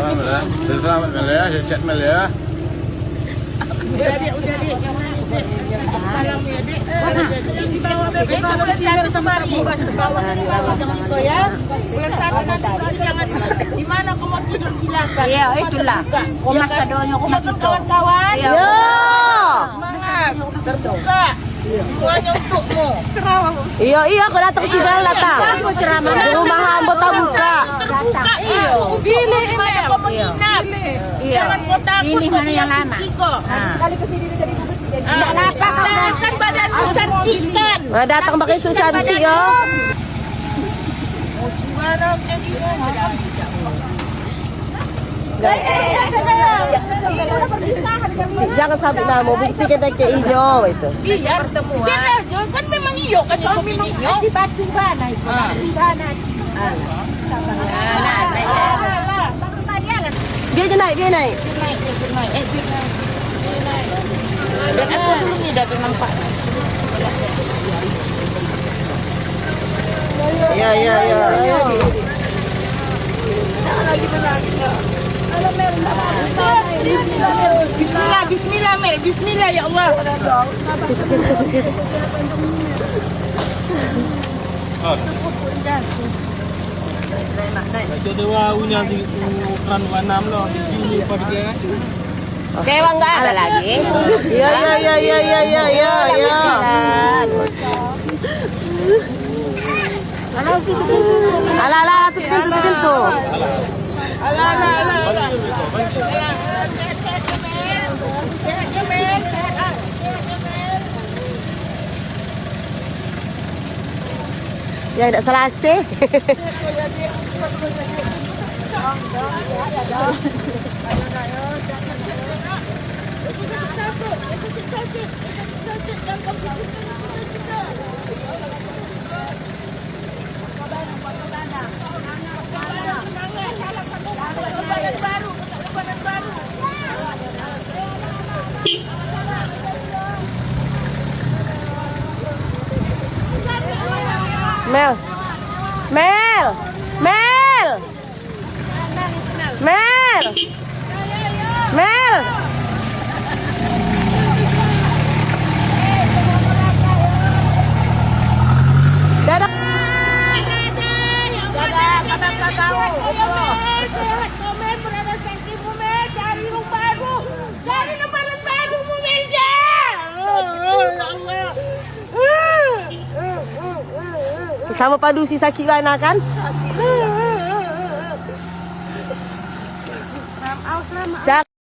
Selamat Melia, chat Melia. Udah Dek. Malam ya Dek. Besok sini sama bebas ke bawah jangan itu ya. Bulan 1 nanti jangan di mana kau mau tidur silakan. Iya, itulah. Kau masa doanya kau mati kawan-kawan. Iya. Semangat. Terbuka. Semuanya untukmu. Iya, aku datang ke sini datang. Aku ceramah. Di rumah anggota buka. Terbuka. Pilih mana kau menginap. Jangan kau takut. Ini mana yang lama. Kali kesini jadi tidak lapak kan badanmu cantik kan. Datang pakai susu cantik ya. Sekarang jadi Jangan sampai nama bukti kita ke hijau itu. iya pertemuan. Kan memang hijau kan itu hijau. Di batu mana itu? Dia naik. Dia naik. Dan aku dulu ni dah nampak. Ya. Bismillah Mel, bismillah ya Allah. Baca dewa punya si ukuran 26 loh. Ini pergi kan. Sewa enggak ada lagi. Ya. Ala, pintu. Ya tidak selesai. Mel. Dadah. Sama padu si sakit mana kan? Selamat.